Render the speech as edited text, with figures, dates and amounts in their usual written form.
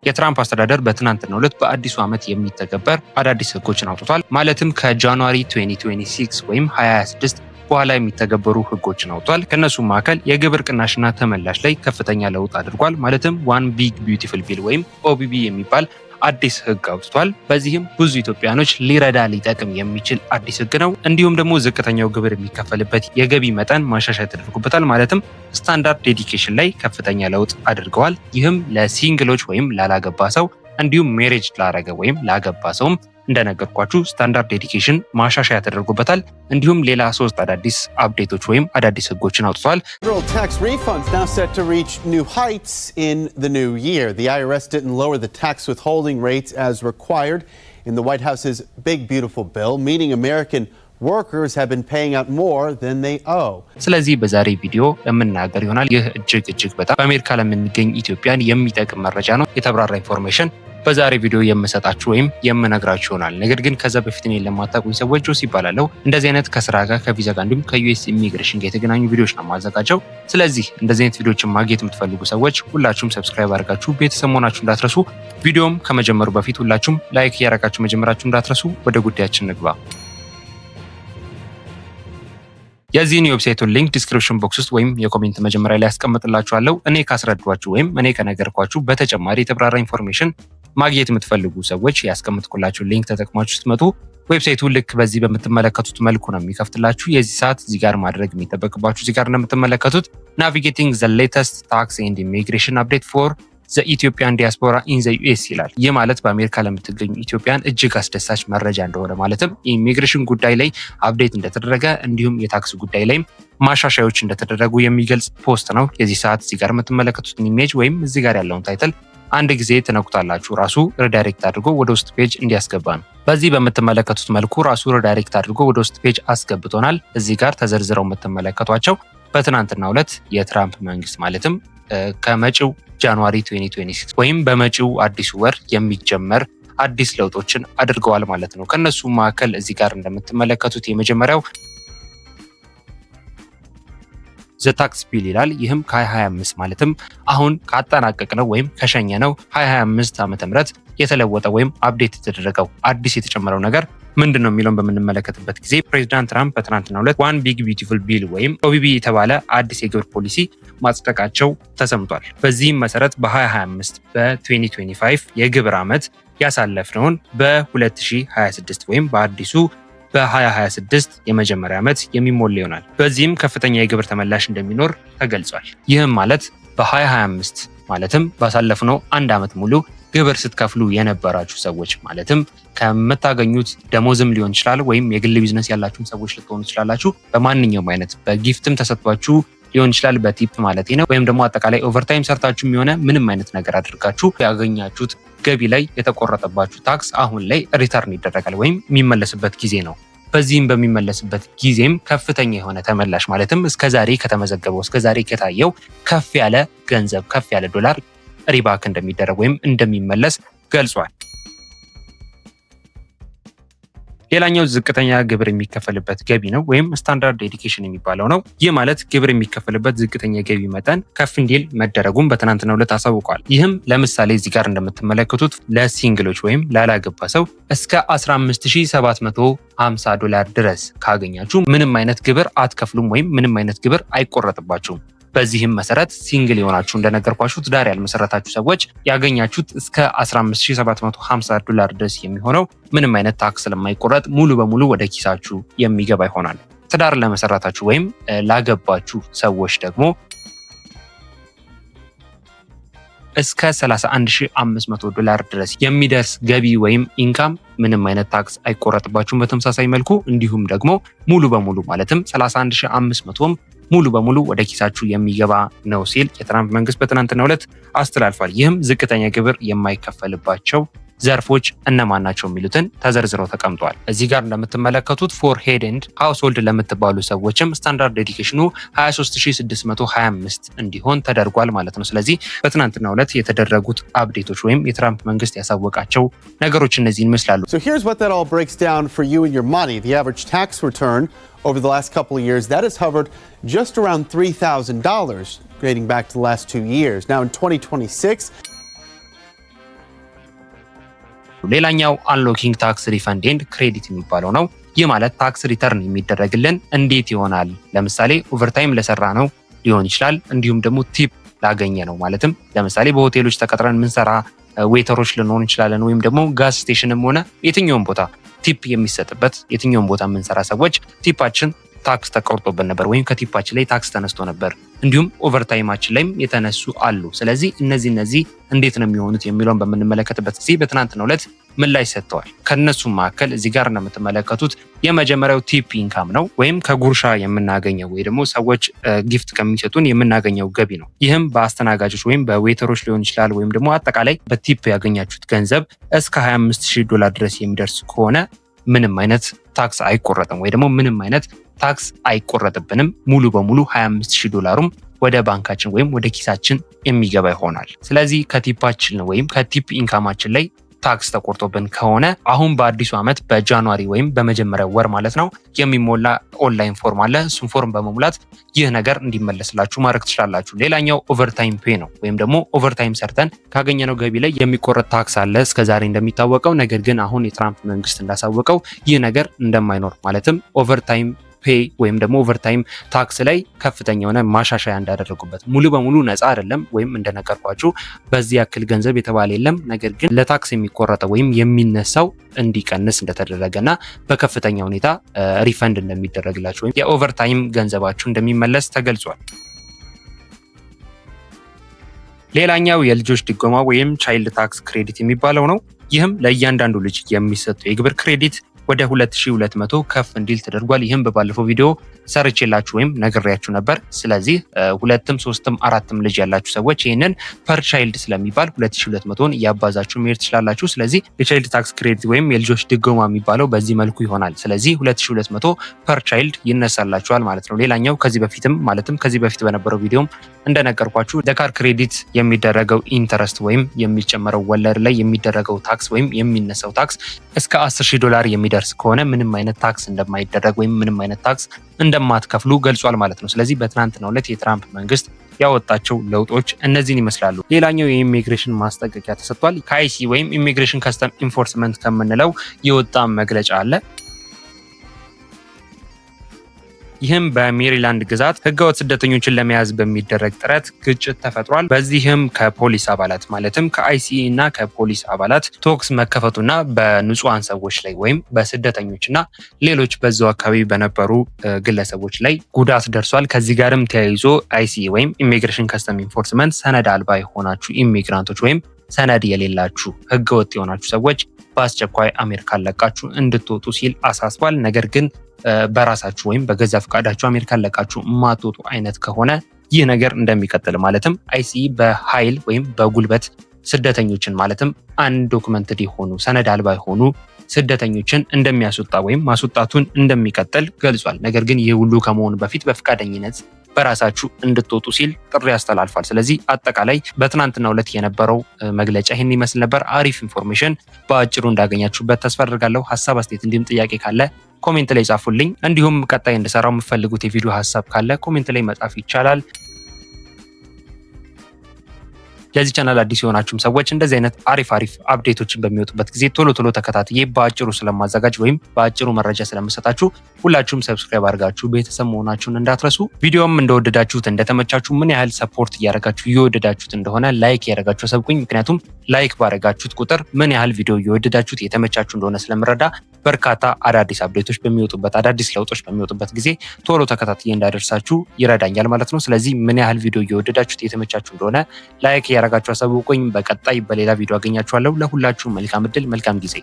የትራምፕ አስተዳደር በትናንትናው ዕለት በአዲሱ ዓመት የሚተገበር አዳዲስ ህጎችን አውጥቷል። ማለትም ከጃንዋሪ 2026 ወይም 2026 በኋላ የሚተገበሩ ህጎችን አውጥቷል። ከነሱም መካከል የግብር ቅናሽና ተመላሽ ላይ ከፍተኛ ለውጥ አድርጓል። ማለትም ዋን ቢግ ቢዩቲፉል ቢል ወይም ኦቢቢ የሚባል አዲስ ህግ አውጥቷል። በዚህም ብዙ ኢትዮጵያኖች ሊረዳ ሊጠቅም የሚችል አዲስ ህግ ነው። እንዲሁም ደግሞ ዝቅተኛው ግብር የሚከፈልበት የገቢ መጠን ማሻሻያ ተደርጎበታል። ማለትም ስታንዳርድ ዴዲኬሽን ላይ ከፍተኛ ለውጥ አድርገዋል። ይህም ለሲንግሎች ወይም ላላገባ ሰው እንዲሁም ሜሬጅ ላረገ ወይም ላገባ ሰውም እንደነገርኳችሁ ስታንዳርድ ዴዲኬሽን ማሻሻያ ተደርጎበታል። እንዲሁም ሌላ 3 አዳዲስ አፕዴቶች ወይም አዳዲስ ህጎችን አውጥቷል። Federal tax refunds now set to reach new heights in the new year. The IRS didn't lower the tax withholding rates as required in the White House's Big Beautiful Bill, meaning American workers have been paying out more than they owe. ስለዚህ በዛሬ ቪዲዮ የምናገር ይሆናል። ይህ እጅግ በጣም በአሜሪካ ለምንገኝ ኢትዮጵያን የሚጠቅም መረጃ ነው። የተብራራ ኢንፎርሜሽን በዛሬ ቪዲዮ የምሰጣችሁ ወይም የምነግራችሁ ይሆናል። ነገር ግን ከዛ በፊት እኔን ለማታውቁኝ ሰዎች ጆስ ይባላለሁ። እንደዚህ አይነት ከስራ ጋር ከቪዛ ጋር እንዲሁም ከዩኤስ ኢሚግሬሽን ጋር የተገናኙ ቪዲዮዎች ነው የማዘጋጀው። ስለዚህ እንደዚህ አይነት ቪዲዮዎችን ማግኘት የምትፈልጉ ሰዎች ሁላችሁም ሰብስክራይብ አድርጋችሁ ቤተሰብ መሆናችሁ እንዳትረሱ። ቪዲዮም ከመጀመሩ በፊት ሁላችሁም ላይክ እያደረጋችሁ መጀመራችሁ እንዳትረሱ። ወደ ጉዳያችን እንግባ። የዚህን የዌብሳይቱን ሊንክ ዲስክሪፕሽን ቦክስ ውስጥ ወይም የኮሜንት መጀመሪያ ላይ ያስቀምጥላችኋለሁ። እኔ ካስረዷችሁ ወይም እኔ ከነገርኳችሁ በተጨማሪ የተብራራ ኢንፎርሜሽን ማግኘት የምትፈልጉ ሰዎች ያስቀምጥኩላችሁ ሊንክ ተጠቅማችሁ ስትመጡ ዌብሳይቱ ልክ በዚህ በምትመለከቱት መልኩ ነው የሚከፍትላችሁ። የዚህ ሰዓት እዚህ ጋር ማድረግ የሚጠበቅባችሁ እዚህ ጋር እንደምትመለከቱት ናቪጌቲንግ ዘ ሌተስት ታክስ ኤንድ ኢሚግሬሽን አፕዴት ፎር ዘ ኢትዮጵያን ዲያስፖራ ኢን ዘ ዩኤስ ይላል። ይህ ማለት በአሜሪካ ለምትገኙ ኢትዮጵያን እጅግ አስደሳች መረጃ እንደሆነ ማለትም የኢሚግሬሽን ጉዳይ ላይ አፕዴት እንደተደረገ እንዲሁም የታክስ ጉዳይ ላይም ማሻሻዮች እንደተደረጉ የሚገልጽ ፖስት ነው። የዚህ ሰዓት እዚህ ጋር የምትመለከቱትን ኢሜጅ ወይም እዚህ ጋር ያለውን ታይትል አንድ ጊዜ ትነኩታላችሁ። ራሱ ሪዳይሬክት አድርጎ ወደ ውስጥ ፔጅ እንዲያስገባ ነው። በዚህ በምትመለከቱት መልኩ ራሱ ሪዳይሬክት አድርጎ ወደ ውስጥ ፔጅ አስገብቶናል። እዚህ ጋር ተዘርዝረው የምትመለከቷቸው በትናንትናው ዕለት የትራምፕ መንግስት ማለትም ከመጪው ጃንዋሪ 2026 ወይም በመጪው አዲሱ ወር የሚጀመር አዲስ ለውጦችን አድርገዋል ማለት ነው። ከነሱ መካከል እዚህ ጋር እንደምትመለከቱት የመጀመሪያው ዘ ታክስ ቢል ይላል። ይህም ከ2025 ማለትም አሁን ካጠናቀቅነው ወይም ከሸኘነው 2025 ዓመተ ምህረት የተለወጠ ወይም አፕዴት የተደረገው አዲስ የተጨመረው ነገር ምንድነው የሚለውን በምንመለከትበት ጊዜ ፕሬዚዳንት ትራምፕ በትናንትናው ዕለት ዋን ቢግ ቢዩቲፉል ቢል ወይም ኦቢቢ የተባለ አዲስ የግብር ፖሊሲ ማጽደቃቸው ተሰምቷል። በዚህም መሰረት በ2025 በ2025 የግብር ዓመት ያሳለፍነውን በ2026 ወይም በአዲሱ በ2026 የመጀመሪያ ዓመት የሚሞላ ይሆናል። በዚህም ከፍተኛ የግብር ተመላሽ እንደሚኖር ተገልጿል። ይህም ማለት በ2025 ማለትም ባሳለፍነው አንድ ዓመት ሙሉ ግብር ስትከፍሉ የነበራችሁ ሰዎች ማለትም ከምታገኙት ደሞዝም ሊሆን ይችላል ወይም የግል ቢዝነስ ያላችሁም ሰዎች ልትሆኑ ትችላላችሁ። በማንኛውም አይነት በጊፍትም ተሰጥቷችሁ ሊሆን ይችላል በቲፕ ማለት ነው። ወይም ደግሞ አጠቃላይ ኦቨርታይም ሰርታችሁ የሚሆነ ምንም አይነት ነገር አድርጋችሁ ያገኛችሁት ገቢ ላይ የተቆረጠባችሁ ታክስ አሁን ላይ ሪተርን ይደረጋል ወይም የሚመለስበት ጊዜ ነው። በዚህም በሚመለስበት ጊዜም ከፍተኛ የሆነ ተመላሽ ማለትም እስከዛሬ ከተመዘገበው እስከዛሬ ከታየው ከፍ ያለ ገንዘብ ከፍ ያለ ዶላር ሪባክ እንደሚደረግ ወይም እንደሚመለስ ገልጿል። ሌላኛው ዝቅተኛ ግብር የሚከፈልበት ገቢ ነው ወይም ስታንዳርድ ዴዲኬሽን የሚባለው ነው። ይህ ማለት ግብር የሚከፈልበት ዝቅተኛ ገቢ መጠን ከፍ እንዲል መደረጉን በትናንትናው ዕለት አሳውቋል። ይህም ለምሳሌ እዚህ ጋር እንደምትመለከቱት ለሲንግሎች ወይም ላላገባ ሰው እስከ $15750 ድረስ ካገኛችሁ ምንም አይነት ግብር አትከፍሉም ወይም ምንም አይነት ግብር አይቆረጥባችሁም። በዚህም መሰረት ሲንግል የሆናችሁ እንደነገርኳችሁ ትዳር ያልመሰረታችሁ ሰዎች ያገኛችሁት እስከ $15750 ድረስ የሚሆነው ምንም አይነት ታክስ ስለማይቆረጥ ሙሉ በሙሉ ወደ ኪሳችሁ የሚገባ ይሆናል። ትዳር ለመሰረታችሁ ወይም ላገባችሁ ሰዎች ደግሞ እስከ $31500 ድረስ የሚደርስ ገቢ ወይም ኢንካም ምንም አይነት ታክስ አይቆረጥባችሁም። በተመሳሳይ መልኩ እንዲሁም ደግሞ ሙሉ በሙሉ ማለትም 31500ም ሙሉ በሙሉ ወደ ኪሳችሁ የሚገባ ነው ሲል የትራምፕ መንግስት በትናንትናው ዕለት አስተላልፏል። ይህም ዝቅተኛ ግብር የማይከፈልባቸው ዘርፎች እነማን ናቸው የሚሉትን ተዘርዝረው ተቀምጧል። እዚህ ጋር እንደምትመለከቱት ፎር ሄድ ኤንድ ሃውስሆልድ ለምትባሉ ሰዎችም ስታንዳርድ ዴዲኬሽኑ 23625 እንዲሆን ተደርጓል ማለት ነው። ስለዚህ በትናንትናው ዕለት የተደረጉት አፕዴቶች ወይም የትራምፕ መንግስት ያሳወቃቸው ነገሮች እነዚህን ይመስላሉ። So here's what that all breaks down for you and your money. The average tax return over the last couple of years that has hovered just around $3,000 dating back to the last 2 years. Now in 2026 ሌላኛው አንሎኪንግ ታክስ ሪፈንድ ኤንድ ክሬዲት የሚባለው ነው። ይህ ማለት ታክስ ሪተርን የሚደረግልን እንዴት ይሆናል? ለምሳሌ ኦቨርታይም ለሰራ ነው ሊሆን ይችላል። እንዲሁም ደግሞ ቲፕ ላገኘ ነው ማለትም ለምሳሌ በሆቴሎች ተቀጥረን ምንሰራ ዌተሮች ልንሆን እንችላለን። ወይም ደግሞ ጋዝ ስቴሽንም ሆነ የትኛውም ቦታ ቲፕ የሚሰጥበት የትኛውም ቦታ የምንሰራ ሰዎች ቲፓችን ታክስ ተቆርጦብን ነበር ወይም ከቲፓችን ላይ ታክስ ተነስቶ ነበር። እንዲሁም ኦቨርታይማችን ላይም የተነሱ አሉ። ስለዚህ እነዚህ እንዴት ነው የሚሆኑት የሚለውን በምንመለከትበት ጊዜ በትናንትናው ዕለት ምላሽ ሰጥተዋል። ከነሱም መካከል እዚህ ጋር እንደምትመለከቱት የመጀመሪያው ቲፕ ኢንካም ነው ወይም ከጉርሻ የምናገኘው ወይ ደግሞ ሰዎች ጊፍት ከሚሰጡን የምናገኘው ገቢ ነው። ይህም በአስተናጋጆች ወይም በዌተሮች ሊሆን ይችላል ወይም ደግሞ አጠቃላይ በቲፕ ያገኛችሁት ገንዘብ እስከ $25,000 ድረስ የሚደርስ ከሆነ ምንም አይነት ታክስ አይቆረጥም ወይ ደግሞ ምንም አይነት ታክስ አይቆረጥብንም። ሙሉ በሙሉ $25,000ም ወደ ባንካችን ወይም ወደ ኪሳችን የሚገባ ይሆናል። ስለዚህ ከቲፓችን ወይም ከቲፕ ኢንካማችን ላይ ታክስ ተቆርጦብን ከሆነ አሁን በአዲሱ ዓመት በጃንዋሪ ወይም በመጀመሪያው ወር ማለት ነው የሚሞላ ኦንላይን ፎርም አለ። እሱን ፎርም በመሙላት ይህ ነገር እንዲመለስላችሁ ማድረግ ትችላላችሁ። ሌላኛው ኦቨርታይም ፔ ነው ወይም ደግሞ ኦቨርታይም ሰርተን ካገኘነው ገቢ ላይ የሚቆረጥ ታክስ አለ እስከዛሬ እንደሚታወቀው። ነገር ግን አሁን የትራምፕ መንግስት እንዳሳወቀው ይህ ነገር እንደማይኖር ማለትም ኦቨርታይም ፔይ ወይም ደግሞ ኦቨርታይም ታክስ ላይ ከፍተኛ የሆነ ማሻሻያ እንዳደረጉበት ሙሉ በሙሉ ነፃ አይደለም ወይም እንደነገርኳችሁ በዚህ ያክል ገንዘብ የተባለ የለም። ነገር ግን ለታክስ የሚቆረጠው ወይም የሚነሳው እንዲቀንስ እንደተደረገና በከፍተኛ ሁኔታ ሪፈንድ እንደሚደረግላችሁ ወይም የኦቨርታይም ገንዘባችሁ እንደሚመለስ ተገልጿል። ሌላኛው የልጆች ድጎማ ወይም ቻይልድ ታክስ ክሬዲት የሚባለው ነው። ይህም ለእያንዳንዱ ልጅ የሚሰጠው የግብር ክሬዲት ወደ 2200 ከፍ እንዲል ተደርጓል። ይህም በባለፈው ቪዲዮ ሰርቼላችሁ ወይም ነግሬያችሁ ነበር። ስለዚህ 2ም 3ም 4ም ልጅ ያላችሁ ሰዎች ይህንን ፐር ቻይልድ ስለሚባል 2200ን እያባዛችሁ መሄድ ትችላላችሁ። ስለዚህ የቻይልድ ታክስ ክሬዲት ወይም የልጆች ድጎማ የሚባለው በዚህ መልኩ ይሆናል። ስለዚህ 2200 ፐር ቻይልድ ይነሳላችኋል ማለት ነው። ሌላኛው ከዚህ በፊት በነበረው ቪዲዮም እንደነገርኳችሁ ለካር ክሬዲት የሚደረገው ኢንተረስት ወይም የሚጨመረው ወለድ ላይ የሚደረገው ታክስ ወይም የሚነሳው ታክስ እስከ $10,000 የሚደርስ ከሆነ ምንም አይነት ታክስ እንደማይደረግ ወይም ምንም አይነት ታክስ እንደማትከፍሉ ገልጿል ማለት ነው። ስለዚህ በትናንትናው ዕለት የትራምፕ መንግስት ያወጣቸው ለውጦች እነዚህን ይመስላሉ። ሌላኛው የኢሚግሬሽን ማስጠንቀቂያ ተሰጥቷል። ከአይሲ ወይም ኢሚግሬሽን ከስተም ኢንፎርስመንት ከምንለው የወጣ መግለጫ አለ። ይህም በሜሪላንድ ግዛት ህገወጥ ስደተኞችን ለመያዝ በሚደረግ ጥረት ግጭት ተፈጥሯል። በዚህም ከፖሊስ አባላት ማለትም ከአይሲኢ እና ከፖሊስ አባላት ተኩስ መከፈቱና በንጹሃን ሰዎች ላይ ወይም በስደተኞችና ሌሎች በዛው አካባቢ በነበሩ ግለሰቦች ላይ ጉዳት ደርሷል። ከዚህ ጋርም ተያይዞ አይሲኢ ወይም ኢሚግሬሽን ከስተም ኢንፎርስመንት ሰነድ አልባ የሆናችሁ ኢሚግራንቶች ወይም ሰነድ የሌላችሁ ህገወጥ የሆናችሁ ሰዎች በአስቸኳይ አሜሪካን ለቃችሁ እንድትወጡ ሲል አሳስቧል። ነገር ግን በራሳችሁ ወይም በገዛ ፈቃዳችሁ አሜሪካን ለቃችሁ የማትወጡ አይነት ከሆነ ይህ ነገር እንደሚቀጥል ማለትም አይሲኢ በኃይል ወይም በጉልበት ስደተኞችን ማለትም አንዶክመንትድ የሆኑ ሰነድ አልባ የሆኑ ስደተኞችን እንደሚያስወጣ ወይም ማስወጣቱን እንደሚቀጥል ገልጿል። ነገር ግን ይህ ሁሉ ከመሆኑ በፊት በፈቃደኝነት በራሳችሁ እንድትወጡ ሲል ጥሪ ያስተላልፋል። ስለዚህ አጠቃላይ በትናንትናው ዕለት የነበረው መግለጫ ይህን ይመስል ነበር። አሪፍ ኢንፎርሜሽን በአጭሩ እንዳገኛችሁበት ተስፋ አድርጋለሁ። ሀሳብ አስተያየት፣ እንዲሁም ጥያቄ ካለ ኮሜንት ላይ ጻፉልኝ። እንዲሁም ቀጣይ እንድሰራው የምትፈልጉት የቪዲዮ ሀሳብ ካለ ኮሜንት ላይ መጻፍ ይቻላል። ለዚህ ቻናል አዲስ የሆናችሁም ሰዎች እንደዚህ አይነት አሪፍ አፕዴቶችን በሚወጡበት ጊዜ ቶሎ ተከታትዬ በአጭሩ ስለማዘጋጅ ወይም በአጭሩ መረጃ ስለምሰጣችሁ ሁላችሁም ሰብስክራይብ አድርጋችሁ ቤተሰብ መሆናችሁን እንዳትረሱ። ቪዲዮም እንደወደዳችሁት እንደተመቻችሁ ምን ያህል ሰፖርት እያደረጋችሁ እየወደዳችሁት እንደሆነ ላይክ እያደረጋችሁ አሳውቁኝ። ምክንያቱም ላይክ ባደረጋችሁት ቁጥር ምን ያህል ቪዲዮ እየወደዳችሁት የተመቻችሁ እንደሆነ ስለምረዳ በርካታ አዳዲስ አፕዴቶች በሚወጡበት አዳዲስ ለውጦች በሚወጡበት ጊዜ ቶሎ ተከታትዬ እንዳደርሳችሁ ይረዳኛል ማለት ነው። ስለዚህ ምን ያህል ቪዲዮ እየወደዳችሁት የተመቻችሁ እንደሆነ ላይክ ያረጋችሁ አሳውቁኝ። በቀጣይ በሌላ ቪዲዮ አገኛችኋለሁ። ለሁላችሁ መልካም እድል፣ መልካም ጊዜ።